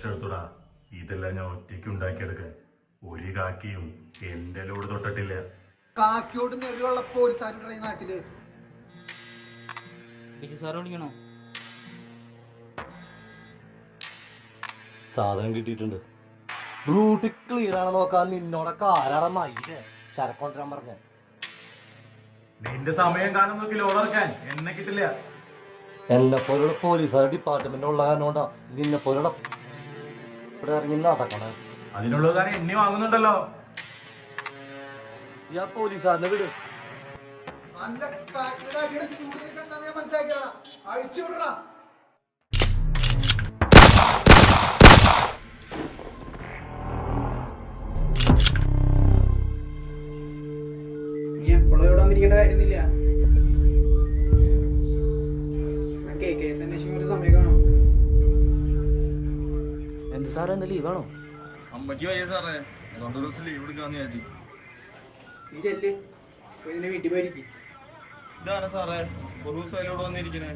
Rest എടുത്തൂടാ. ഇതെല്ലാം ഞാൻ ഒറ്റയ്ക്ക് ഉണ്ടാക്കിയെടുക്കാൻ. ഒരു കാക്കിയും എന്റെ ലോഡ് തൊട്ടിട്ടില്ല. കാക്കിയോട് നെല്ലുള്ള പോലീസുകാരുടെ നാട്ടില് സാറ് വിളിക്കണോ? സാധനം കിട്ടിയിട്ടുണ്ട്. റൂട്ട് ക്ലിയർ ആണ് നോക്കാൻ നിന്നോടൊക്കെ ആരാടാ മയില് ചരക്കൊണ്ടിരാൻ പറഞ്ഞ. നിന്റെ സമയം കാലം നോക്കി ലോഡ് ഇറക്കാൻ എന്നെ കിട്ടില്ല. എന്നെ പോലുള്ള പോലീസുകാർ ഡിപ്പാർട്ട്മെന്റ് ഉള്ള കാരണം കൊണ്ടാ നിന്നെ പോലുള്ള ഇവിടെ ഇറങ്ങി നടക്കണേ. അതിനുള്ള കാര്യം എന്നെ വാങ്ങുന്നുണ്ടല്ലോ. ആ പോലീസുകാരനെ വിട്. നല്ല കാക്കിയുടെ അടിയുടെ ചൂട് നിനക്ക് എന്താന്ന് ഞാൻ മനസ്സിലാക്കിയടാ. അഴിച്ചു വിടടാ. നീ എപ്പോഴും ഇവിടെ വന്നിരിക്കേണ്ട കാര്യമൊന്നുമില്ല. കേസ് അന്വേഷിക്കുന്ന ഒരു സമയം കാണും. എന്ത് സാറേ, എന്താ ലീവാണോ? അമ്മയ്ക്ക് വയ്യ സാറേ, അതുകൊണ്ട് ഒരു ദിവസം ലീവ് എടുക്കാന്ന് വിചാരിച്ചു. നീ ചെല്ല്, പോയി നിന്നെ വീട്ടിൽ പോയിരിക്കും. ഇതാണ് സാറേ ഒരു ദിവസം അതിലൂടെ വന്നിരിക്കണേ.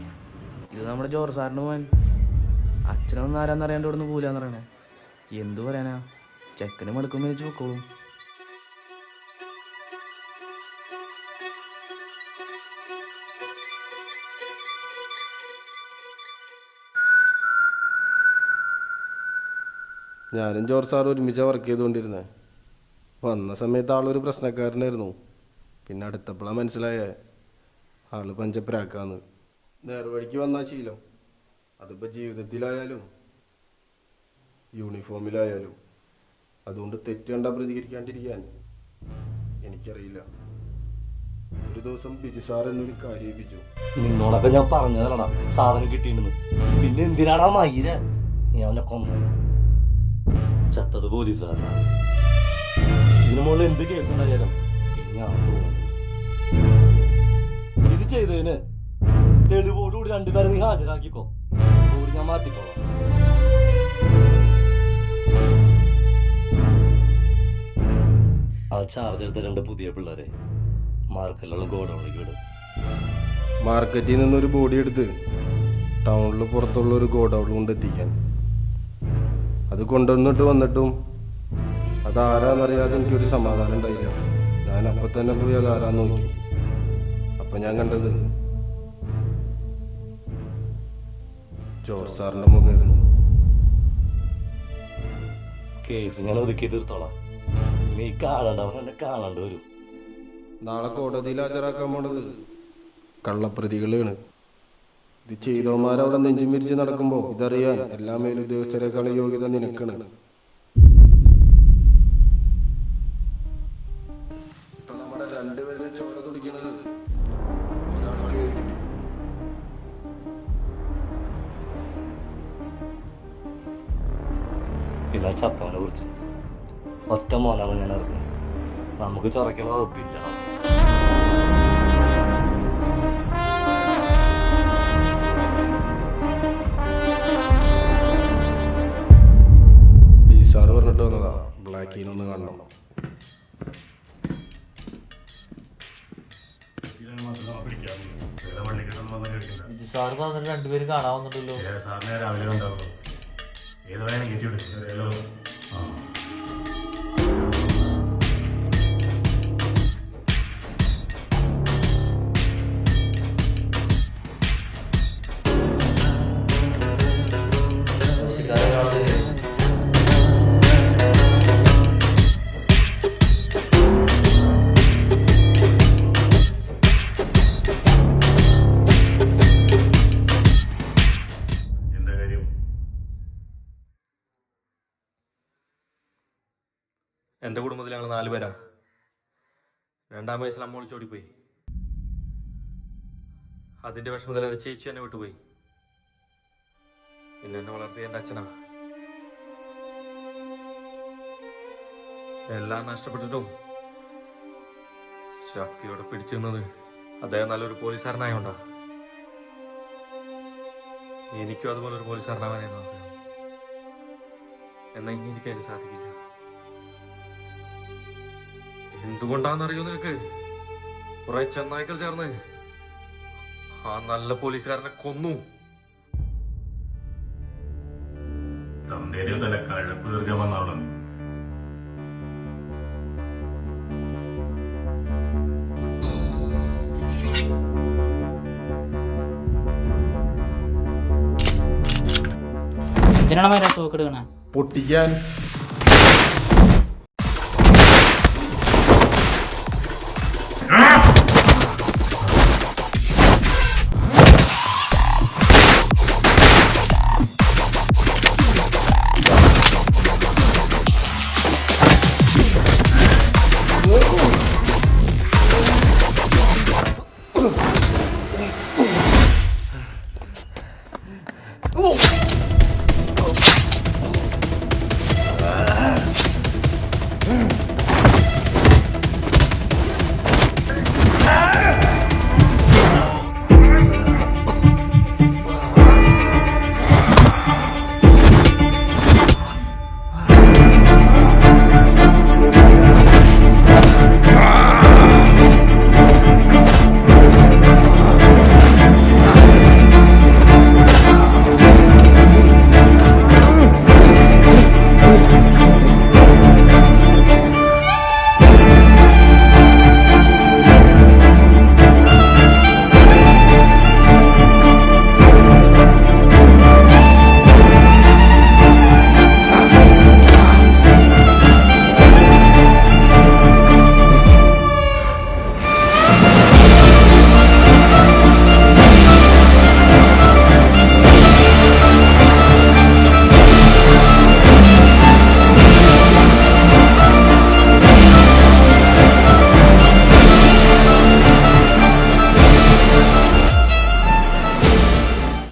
ഇത് നമ്മുടെ ജോർജ് സാറിന് പോകാൻ. അച്ഛനൊന്നും ആരാന്നറിയാണ്ട് ഇവിടെ നിന്ന് പോലാന്ന് പറയണേ. എന്തു പറയാനാ, ചെക്കന് മടുക്കുമ്പോൾ വെച്ച് വെക്കോളും. ഞാനും ജോർജ് സാർ ഒരുമിച്ചാണ് വർക്ക് ചെയ്തുകൊണ്ടിരുന്നത്. വന്ന സമയത്ത് ആളൊരു പ്രശ്നക്കാരനായിരുന്നു. പിന്നെ അടുത്തപ്പോഴാണ് മനസ്സിലായേ ആള് പഞ്ചപ്രാക്കാന്ന്. നേർവഴിക്ക് വന്ന ശീലം അതിപ്പോൾ ജീവിതത്തിലായാലും യൂണിഫോമിലായാലും. അതുകൊണ്ട് തെറ്റ് കണ്ടാൽ പ്രതികരിക്കാണ്ടിരിക്കാൻ എനിക്കറിയില്ല. ഒരു ദിവസം ബിജു സാർ എന്നൊരു കാര്യം ഏൽപ്പിച്ചു. നിന്നോടൊക്കെ ഞാൻ പറഞ്ഞതല്ലടാ സാധനം കിട്ടിയിട്ടുണ്ടെന്ന്. പിന്നെ എന്തിനാടാ മയില് നീ അവനെ കൊന്നു? ചത്തത് പോലീസുകാരനാ. ഇതിനു മുകളിൽ എന്ത് കേസ് ഉണ്ടായാലും ഞാൻ തോന്നുന്നു ഇത് ചെയ്തതിന് തെളിവോടുകൂടി രണ്ടുപേരെ നീ ഹാജരാക്കിക്കോ. ഓടി ഞാൻ മാറ്റിക്കോളാം. ആ ചാർജ് എടുത്ത 2 പുതിയ പിള്ളേരെ മാർക്കറ്റിലുള്ള ഗോഡൌണിലേക്ക് വിടും. മാർക്കറ്റിൽ നിന്നൊരു ബോഡി എടുത്ത് ടൗണിൽ പുറത്തുള്ള ഒരു ഗോഡൌണിൽ കൊണ്ടെത്തിക്കാൻ. അത് കൊണ്ടുവന്നിട്ട് വന്നിട്ടും അതാരാന്നറിയാതെ എനിക്കൊരു സമാധാനം ഉണ്ടായില്ല. ഞാൻ അപ്പം തന്നെ പോയി അതാരാന്ന് നോക്കി. അപ്പം ഞാൻ കണ്ടത് ജോർജ് സാറിൻ്റെ മുഖമായിരുന്നു. കേസ് ഞാൻ ഒതുക്കി തീർത്തോളാം. നീ കാണണ്ടവൻ എന്നെ കാണേണ്ടി വരും. നാളെ കോടതിയിൽ ഹാജരാക്കാൻ പോണത് കള്ളപ്രതികളാണ്. ഇത് ചെയ്തവന്മാരവിടെ നെഞ്ചും വിരിച്ച് നടക്കുമ്പോൾ ഇതറിയാൻ എല്ലാ മേലുദ്യോഗസ്ഥരെക്കാളും യോഗ്യത നിനക്കാണ്. ഇപ്പൊ നമ്മുടെ രണ്ടുപേരും ചോര തുടിക്കുന്നത് ഒരാൾക്ക് വേണ്ടി. പിന്നെ ചത്തവനെ കുറിച്ച് ഒറ്റ മോനാണ് ഞാൻ അറിഞ്ഞത്. നമുക്ക് ചൊറയ്ക്കണ വകുപ്പില്ല. സാറ് പറഞ്ഞിട്ട് വന്നതാ ബ്ലാക്കിനൊന്ന് കാണണം. സാറ് പറഞ്ഞിട്ട് 2 പേര് കാണാവുന്നുണ്ടല്ലോ. സാറിനെ രാവിലെ ഉണ്ടാവുള്ളൂ. ഏത് വരെ നെഗറ്റീവ് എടുക്കും. എൻ്റെ കുടുംബത്തിൽ ഞങ്ങൾ 4 പേരാ. 2ാം വയസ്സിൽ അമ്മ ഒളിച്ചോടിപ്പോയി. അതിൻ്റെ വിഷമത്തിൽ എൻ്റെ ചേച്ചി എന്നെ വിട്ടുപോയി. പിന്നെ എന്നെ വളർത്തിയ എൻ്റെ അച്ഛനാ. എല്ലാം നഷ്ടപ്പെട്ടിട്ടും ശക്തിയോടെ പിടിച്ചു നിന്നത് അദ്ദേഹം നല്ലൊരു പോലീസുകാരനായോണ്ടാ. എനിക്കും അതുപോലെ ഒരു പോലീസുകാരനാവാനായിരുന്നു ആഗ്രഹം. എന്നാൽ ഇനി എനിക്കതിന് സാധിക്കില്ല. എന്തുകൊണ്ടാണെന്നറിയോ നിനക്ക്? കുറെ ചെന്നായ്ക്കൾ ചേർന്ന് ആ നല്ല പോലീസുകാരനെ കൊന്നു. എന്റെ തല കഴപ്പ് തീർക്കാൻ വന്നവളാണ്. എന്തിനാണ് മരം തോക്കെടുക്കണേ? പൊട്ടിക്കാൻ